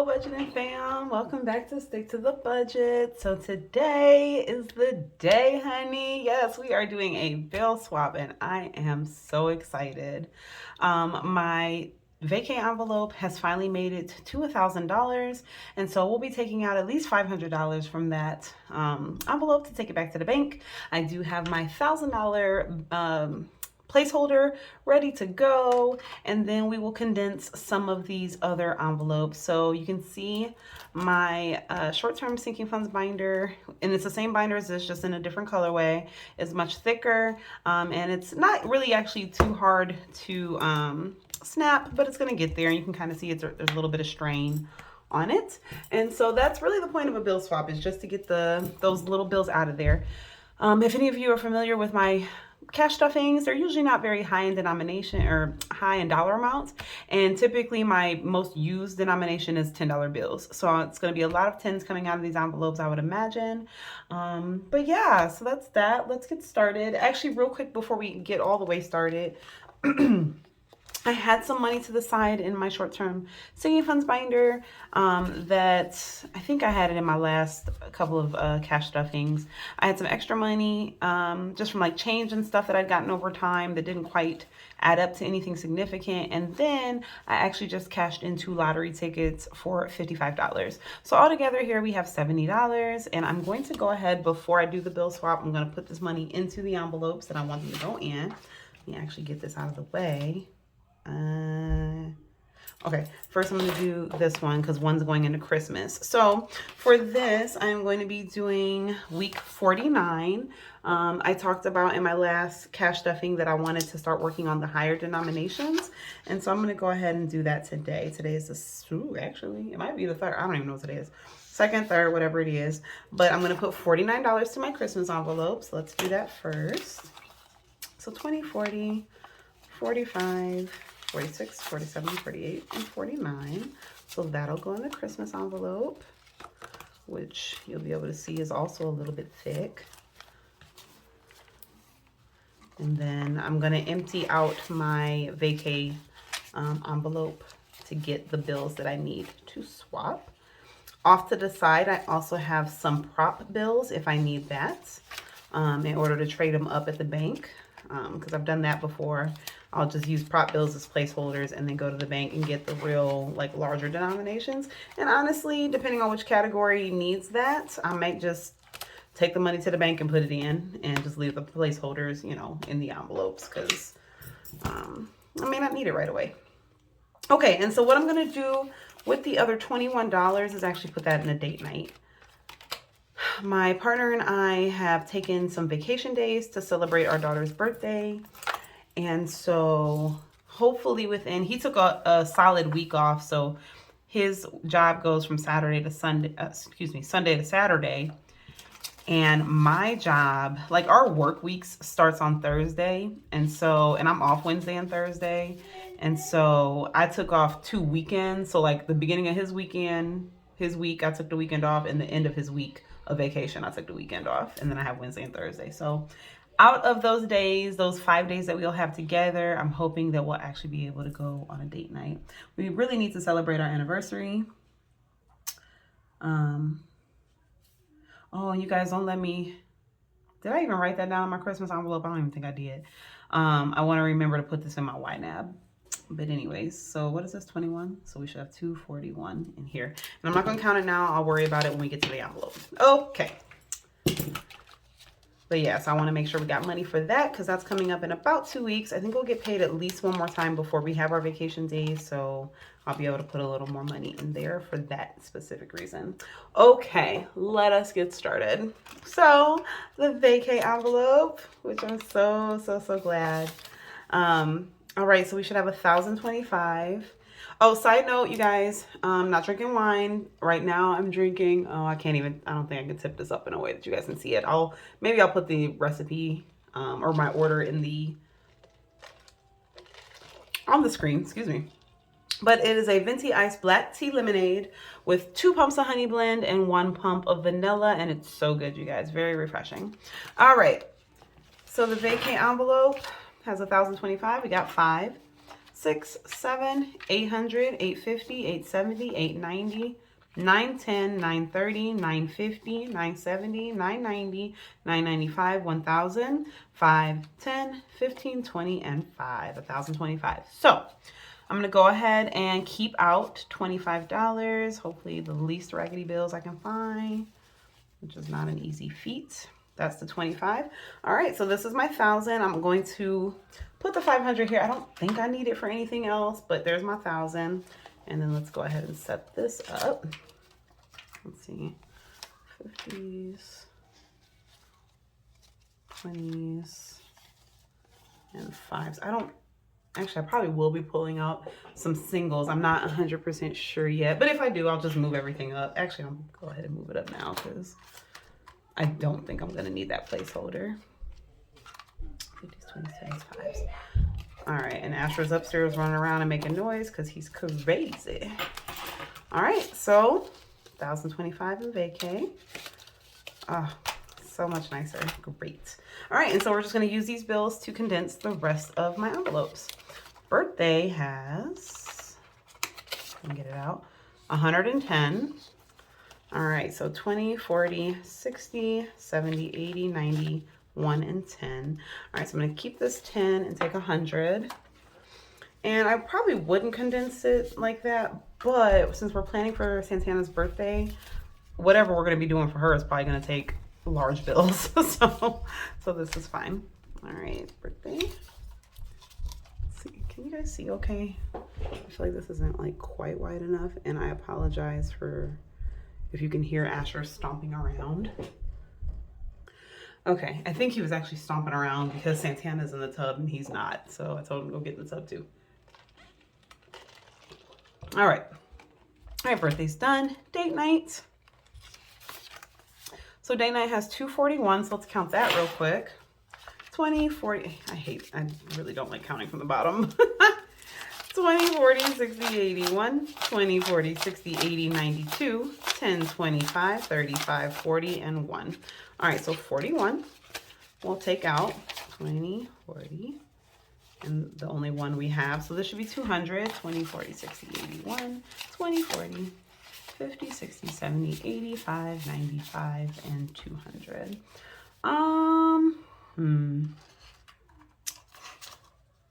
Hello, budgeting fam. Welcome back to Stick to the Budget. So today is the day, honey. Yes, we are doing a bill swap, and I am so excited. My vacay envelope has finally made it to $1,000, and so we'll be taking out at least $500 from that envelope to take it back to the bank. I do have my $1,000 placeholder ready to go, and then we will condense some of these other envelopes. So you can see my short-term sinking funds binder, and it's the same binder as this, just in a different colorway. It's much thicker, and it's not really actually too hard to snap, but it's going to get there. And you can kind of see there's a little bit of strain on it. And so that's really the point of a bill swap, is just to get those little bills out of there. If any of you are familiar with my cash stuffings, they're usually not very high in denomination or high in dollar amounts, and typically my most used denomination is $10 bills. So it's going to be a lot of tens coming out of these envelopes, I would imagine. But yeah, so that's that. Let's get started. Actually, real quick before we get all the way started, I had some money to the side in my short-term sinking funds binder that I think I had it in my last couple of cash stuffings. I had some extra money just from like change and stuff that I'd gotten over time that didn't quite add up to anything significant. And then I actually just cashed in 2 lottery tickets for $55. So altogether here we have $70. And I'm going to go ahead, before I do the bill swap, I'm going to put this money into the envelopes that I want them to go in. Let me actually get this out of the way. Okay, first I'm going to do this one because one's going into Christmas. So for this, I'm going to be doing week 49. I talked about in my last cash stuffing that I wanted to start working on the higher denominations. And so I'm going to go ahead and do that today. Today is actually, it might be the third. I don't even know what today is. Second, third, whatever it is. But I'm going to put $49 to my Christmas envelopes. Let's do that first. So 20, 40, 45, 46, 47, 48, and 49. So that'll go in the Christmas envelope, which you'll be able to see is also a little bit thick. And then I'm going to empty out my vacay envelope to get the bills that I need to swap. Off to the side, I also have some prop bills if I need that in order to trade them up at the bank, because I've done that before. I'll just use prop bills as placeholders and then go to the bank and get the real, like, larger denominations. And honestly, depending on which category needs that, I might just take the money to the bank and put it in and just leave the placeholders, you know, in the envelopes, because I may not need it right away. Okay, and so what I'm going to do with the other $21 is actually put that in a date night. My partner and I have taken some vacation days to celebrate our daughter's birthday. And so hopefully he took a solid week off. So his job goes from Saturday to Sunday, Sunday to Saturday. And my job, like our work weeks starts on Thursday. And I'm off Wednesday and Thursday. And so I took off 2 weekends. So like the beginning of his week, I took the weekend off, and the end of his week of vacation, I took the weekend off. And then I have Wednesday and Thursday. So out of those days, those 5 days that we'll have together, I'm hoping that we'll actually be able to go on a date night. We really need to celebrate our anniversary. Oh, you guys don't let me. Did I even write that down in my Christmas envelope? I don't even think I did. I want to remember to put this in my YNAB. But anyways, so what is this, 21? So we should have 241 in here. And I'm not going to count it now. I'll worry about it when we get to the envelope. Okay. But yes, I want to make sure we got money for that, because that's coming up in about 2 weeks. I think we'll get paid at least one more time before we have our vacation days. So I'll be able to put a little more money in there for that specific reason. Okay, let us get started. So the vacay envelope, which I'm so glad. All right, so we should have 1,025. Oh, side note, you guys, I'm not drinking wine right now. I'm drinking, I don't think I can tip this up in a way that you guys can see it. Maybe I'll put the recipe or my order on the screen, excuse me. But it is a venti iced black tea lemonade with 2 pumps of honey blend and 1 pump of vanilla, and it's so good, you guys. Very refreshing. All right, so the vacay envelope has 1,025. We got 5. 6, 7, 800, 850, 870, 890, 910, 930, 950, 970, 990, 995, 1000, 5, 10, 15, 20, and 5, 1025. So I'm gonna go ahead and keep out $25. Hopefully the least raggedy bills I can find, which is not an easy feat. That's the 25. All right, so this is my 1,000. I'm going to put the 500 here. I don't think I need it for anything else, but there's my 1,000. And then let's go ahead and set this up. Let's see, 50s, 20s, and 5s. Actually, I probably will be pulling out some singles. I'm not 100% sure yet, but if I do, I'll just move everything up. Actually, I'm gonna go ahead and move it up now because I don't think I'm gonna need that placeholder. 50s, 20s, 10s, 5s. All right, and Asher's upstairs running around and making noise because he's crazy. All right, so 1,025 in vacay. Oh, so much nicer. Great. All right, and so we're just going to use these bills to condense the rest of my envelopes. Birthday has, let me get it out, 110. All right, so 20, 40, 60, 70, 80, 90, 1, and 10. All right, so I'm going to keep this 10 and take 100. And I probably wouldn't condense it like that, but since we're planning for Santana's birthday, whatever we're going to be doing for her is probably going to take large bills. so this is fine. All right, birthday. Let's see, can you guys see okay? I feel like this isn't like quite wide enough, and I apologize for if you can hear Asher stomping around. Okay, I think he was actually stomping around because Santana's in the tub and he's not, so I told him to go get in the tub too. All right, birthday's done. Date night. So date night has 241, so let's count that real quick. 20, 40, I really don't like counting from the bottom. 20, 40, 60, 81, 20, 40, 60, 80, 92, 10, 25, 35, 40, and 1. All right, so 41. We'll take out 20, 40, and the only one we have. So this should be 200, 20, 40, 60, 81, 20, 40, 50, 60, 70, 85, 95, and 200.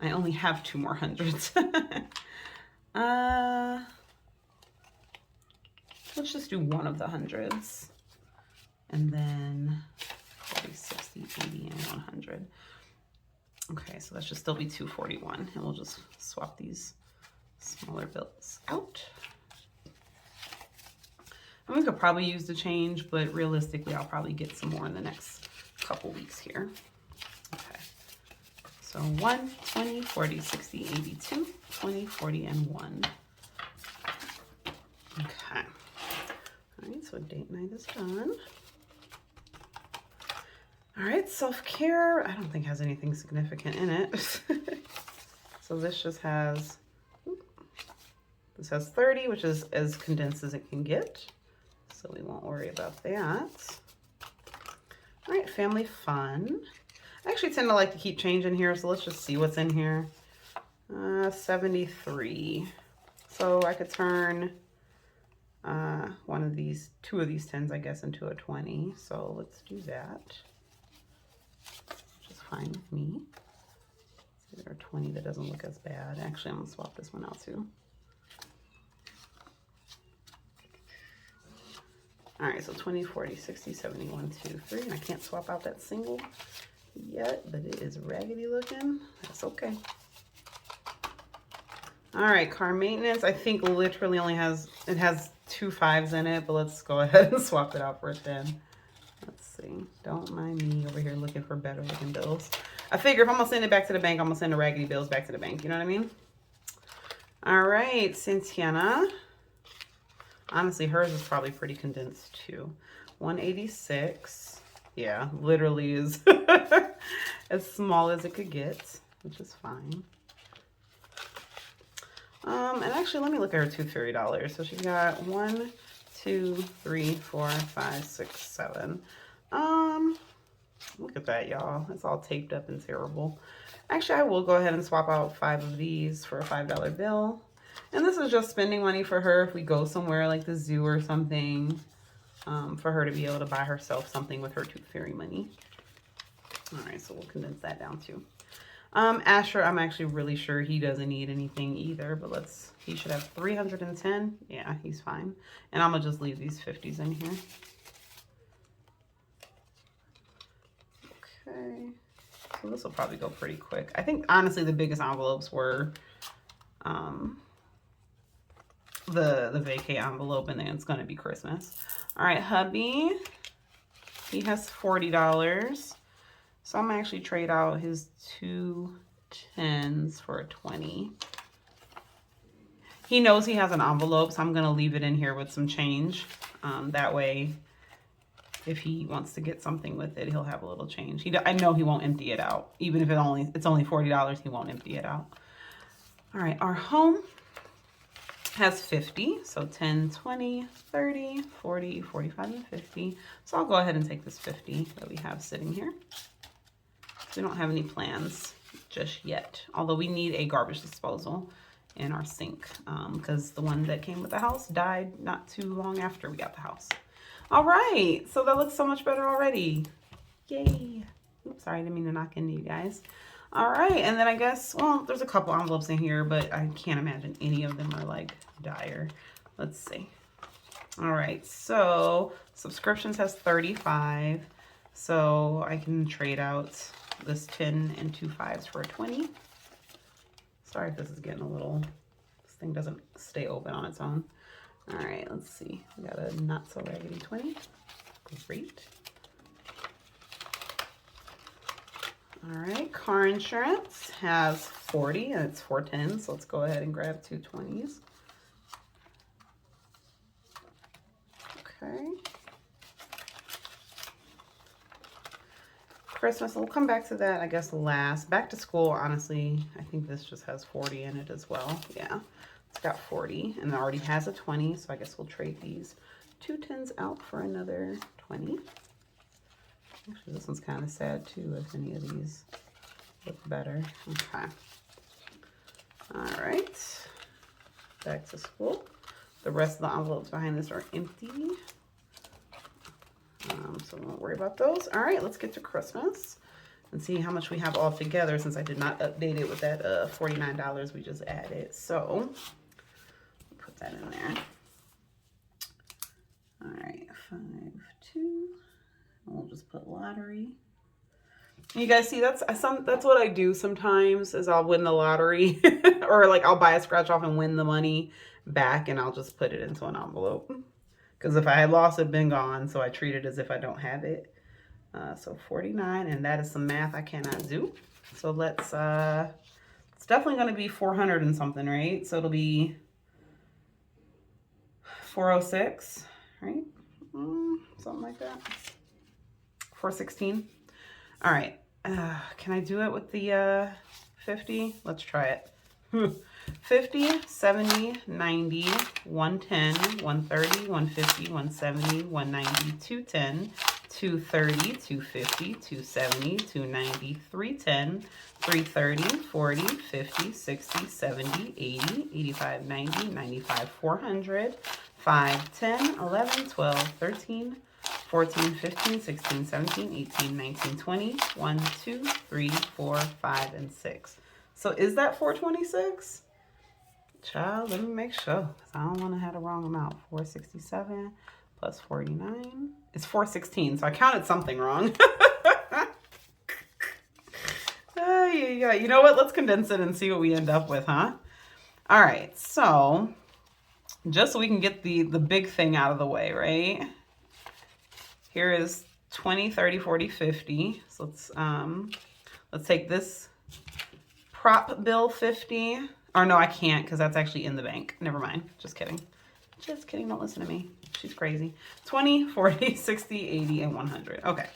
I only have 2 more hundreds. Let's just do one of the hundreds. And then 40, 60, 80, and 100. Okay, so that should still be 241. And we'll just swap these smaller bills out. And we could probably use the change, but realistically, I'll probably get some more in the next couple weeks here. Okay. So 1, 20, 40, 60, 82, 20, 40, and 1. Okay. All right, so date night is done. All right, self-care, I don't think has anything significant in it. So this just has, this has 30, which is as condensed as it can get. So we won't worry about that. All right, family fun. I actually tend to like to keep change in here, so let's just see what's in here. 73. So I could turn two of these 10s, I guess, into a 20. So let's do that. Which is fine with me. Let's see, there are 20 that doesn't look as bad. Actually, I'm gonna swap this one out too. All right, so 20, 40, 60, 70, 1, 2, 3. And I can't swap out that single yet, but it is raggedy looking. That's okay. All right, car maintenance. I think literally only has 2 5s in it, but let's go ahead and swap it out for a 10. Let's see. Don't mind me over here looking for better looking bills. I figure if I'm gonna send it back to the bank, I'm gonna send the raggedy bills back to the bank. You know what I mean? All right, Santana. Honestly, hers is probably pretty condensed too. 186. Yeah, literally is as small as it could get, which is fine. And actually, let me look at her tooth fairy dollars. So she's got 1, 2, 3, 4, 5, 6, 7. Look at that, y'all. It's all taped up and terrible. Actually, I will go ahead and swap out 5 of these for a $5 bill. And this is just spending money for her if we go somewhere like the zoo or something, for her to be able to buy herself something with her Tooth Fairy money. All right, so we'll condense that down too. Asher, I'm actually really sure he doesn't need anything either, but he should have 310. Yeah, he's fine. And I'm gonna just leave these 50s in here. Okay, so this will probably go pretty quick. I think honestly the biggest envelopes were the vacay envelope, and then it's gonna be Christmas. All right, hubby, he has $40. So I'm gonna actually trade out his 2 10s for a 20. He knows he has an envelope, so I'm gonna leave it in here with some change. That way, if he wants to get something with it, he'll have a little change. I know he won't empty it out. Even if it's only $40, he won't empty it out. All right, our home has 50, so 10, 20, 30, 40, 45, and 50. So I'll go ahead and take this 50 that we have sitting here. We don't have any plans just yet, although we need a garbage disposal in our sink because the one that came with the house died not too long after we got the house. All right, so that looks so much better already. Yay. Oops, sorry, I didn't mean to knock into you guys. All right, and then I guess, well, there's a couple envelopes in here, but I can't imagine any of them are like dire. Let's see. All right, so subscriptions has 35, so I can trade out this 10 and 2 5s for a 20. Sorry if this is getting this thing doesn't stay open on its own. All right, let's see. We got a not so raggedy 20. Great. All right, car insurance has 40 and it's 4 10s. So let's go ahead and grab 2 20s. Okay. Christmas, we'll come back to that, I guess, last. Back to school, honestly, I think this just has 40 in it as well. Yeah, it's got 40, and it already has a 20, so I guess we'll trade these 2 10s out for another 20. Actually, this one's kind of sad, too, if any of these look better. Okay. All right. Back to school. The rest of the envelopes behind this are empty. So we won't worry about those. All right, let's get to Christmas and see how much we have all together since I did not update it with that $49 we just added. So put that in there. All right, 5 2. We'll just put lottery. You guys see, that's what I do sometimes is I'll win the lottery or like I'll buy a scratch off and win the money back and I'll just put it into an envelope. Because if I had lost it, been gone, so I treat it as if I don't have it. So 49, and that is some math I cannot do. So let's, it's definitely going to be 400 and something, right? So it'll be 406, right? Something like that. 416. All right. Can I do it with the 50? Let's try it. 50, 70, 90, 110, 130, 150, 170, 190, 210, 230, 250, 270, 290, 310, 330, 40, 50, 60, 70, 80, 85, 90, 95, 400, 5, 10, 11, 12, 13, 14, 15, 16, 17, 18, 19, 20, 1, 2, 3, 4, 5, and 6. So is that 426? Child, let me make sure, because I don't want to have the wrong amount. 467 plus 49. It's 416, so I counted something wrong. Yeah. You know what? Let's condense it and see what we end up with, huh? All right, so just so we can get the big thing out of the way, right? Here is 20, 30, 40, 50. So let's take this prop bill 50. Or no, I can't because that's actually in the bank. Never mind. Just kidding. Just kidding. Don't listen to me. She's crazy. 20, 40, 60, 80, and 100. Okay.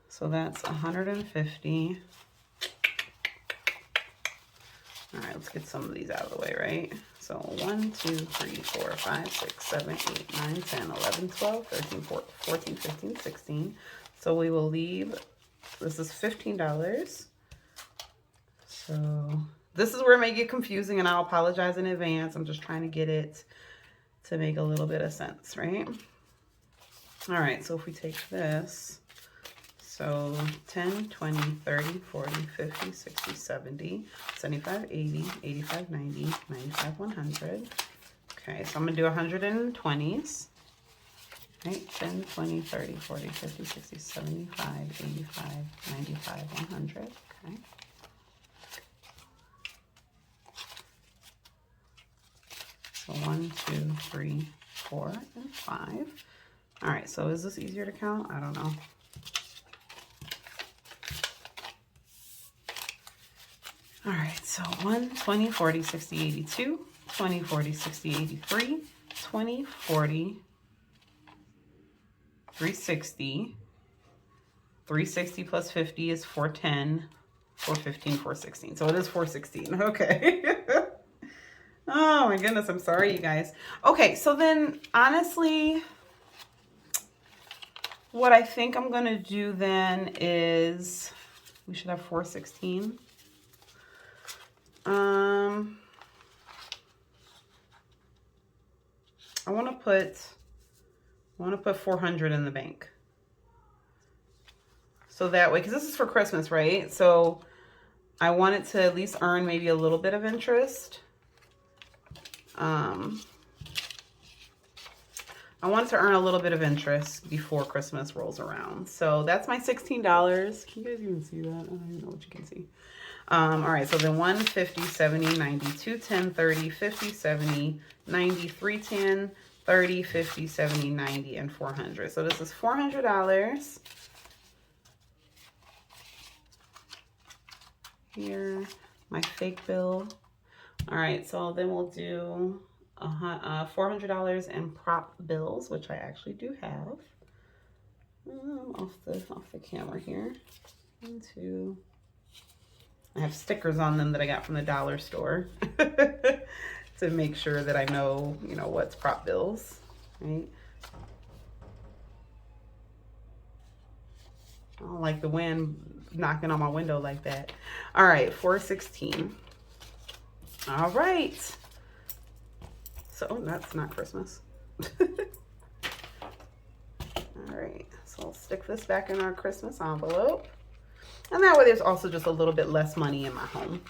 So that's 150. All right, let's get some of these out of the way, right? So 1, 2, 3, 4, 5, 6, 7, 8, 9, 10, 11, 12, 13, 14, 15, 16. So we will leave This is $15. So this is where it may get confusing, and I'll apologize in advance. I'm just trying to get it to make a little bit of sense, right? All right, so if we take this, so 10, 20, 30, 40, 50, 60, 70, 75, 80, 85, 90, 95, 100. Okay, so I'm gonna do 120s. Right, 10, 20, 30, 40, 50, 60, 75, 85, 95, 100. Okay. So 1, 2, 3, 4, and 5. All right, so is this easier to count? I don't know. All right, so 1, 20, 40, 60, 82, 20, 40, 60, 83, 20, 40, 360. 360 plus 50 is 410, 415, 416. So it is 416. Okay. Oh my goodness, I'm sorry, you guys. Okay, so then honestly, what I think I'm gonna do then is we should have 416. I want to put 400 in the bank. So that way, because this is for Christmas, right? So I want it to at least earn maybe a little bit of interest. I want to earn a little bit of interest before Christmas rolls around. So that's my $16. Can you guys even see that? I don't even know what you can see. All right, so then 1, 50, 70, 90, 2, 10, 30, 50, 70, 90, 310, 30, 50, 70, 90, and 400. So this is $400. Here, my fake bill. All right, so then we'll do $400 in prop bills, which I actually do have. Off the camera here. 1, 2. I have stickers on them that I got from the dollar store to make sure that I know, you know, what's prop bills, right? I don't like the wind knocking on my window like that. All right, 416. All right. So, oh, that's not Christmas. All right, so I'll stick this back in our Christmas envelope. And that way there's also just a little bit less money in my home.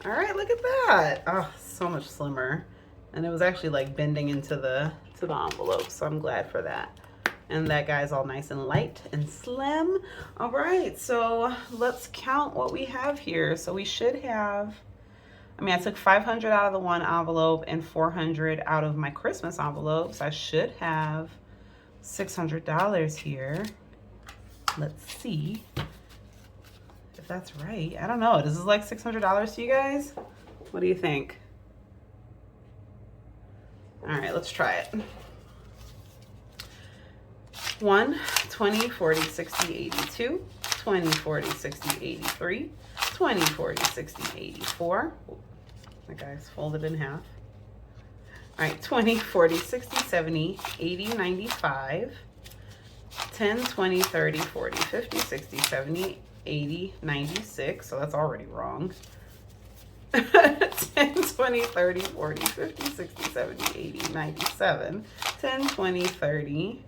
All right, look at that. Oh, so much slimmer. And it was actually like bending into the envelope, so I'm glad for that. And that guy's all nice and light and slim. All right, so let's count what we have here. So we should have, I mean, I took 500 out of the one envelope and 400 out of my Christmas envelope. So I should have $600 here. Let's see if that's right. I don't know. Does this like $600 to you guys? What do you think? All right, let's try it. 1, 20, 40, 60, 82, 20, 40, 60, 83, 20, 40, 60, 84. Oh, that guy's folded in half. All right, 20, 40, 60, 70, 80, 95. 10, 20, 30, 40, 50, 60, 70, 80, 96. So that's already wrong. 10, 20, 30, 40, 50, 60, 70, 80, 97. 10, 20, 30,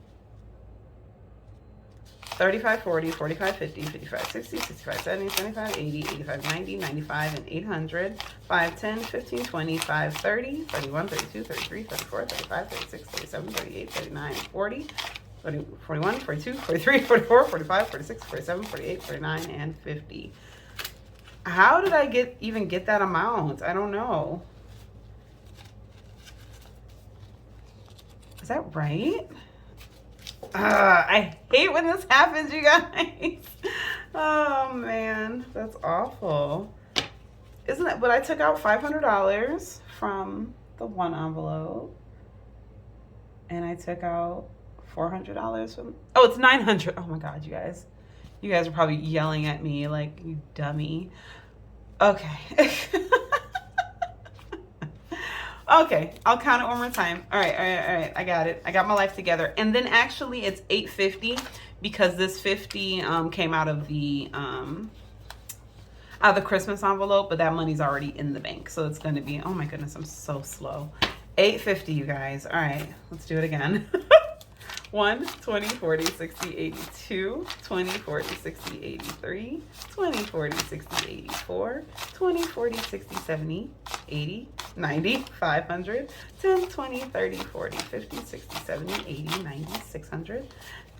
35, 40, 45, 50, 55, 60, 65, 70, 75, 80, 85, 90, 95, and 800. 5, 10, 15, 20, 5, 30, 31, 32, 33, 34, 35, 36, 37, 38, 39, 40. 41, 42, 43, 44, 45, 46, 47, 48, 49, and 50. How did I even get that amount? I don't know. Is that right? I hate when this happens, you guys. Oh man, that's awful. Isn't it? But I took out $500 from the one envelope, and I took out $400 from, oh, it's $900. Oh my God, you guys are probably yelling at me like, you dummy. Okay. Okay, I'll count it one more time. All right. I got it. I got my life together. And then actually it's $850 because this 50 came out of the Christmas envelope, but that money's already in the bank. So it's going to be, oh my goodness, I'm so slow. $8.50, you guys. All right, let's do it again. 1, 20, 40, 60, 82, 20, 40, 60, 83, 20, 40, 60, 84, 20, 40, 60, 70, 80, 90, 500, 10, 20, 30, 40, 50, 60, 70, 80, 90, 600,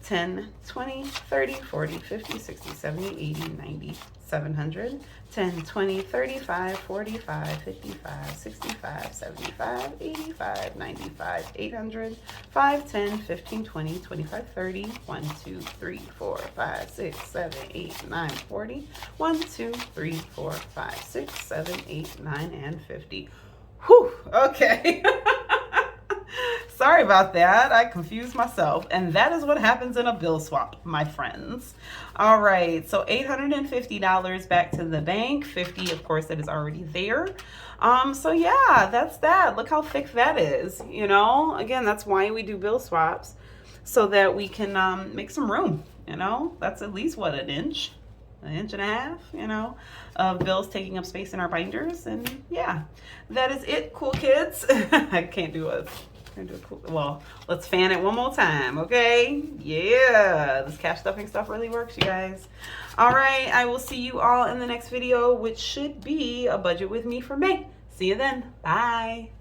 10, 20, 30, 40, 50, 60, 70, 80, 90, 700, 10, 20, 35, 45, 55, 65, 75, 85, 95, 800, 5, 10, 15, 20, 25, 30, 1, 2, 3, 4, 5, 6, 7, 8, 9, 40, 1, 2, 3, 4, 5, 6, 7, 8, 9, and 50. Whew, okay. Sorry about that. I confused myself. And that is what happens in a bill swap, my friends. All right. So $850 back to the bank. 50, of course, that is already there. So yeah, that's that. Look how thick that is. You know, again, that's why we do bill swaps, so that we can make some room. You know, that's at least what, an inch and a half, you know, of bills taking up space in our binders. And yeah, that is it, cool kids. I can't do a cool, well, let's fan it one more time, okay? Yeah, this cash stuffing stuff really works, you guys. All right, I will see you all in the next video, which should be a budget with me for May. See you then. Bye.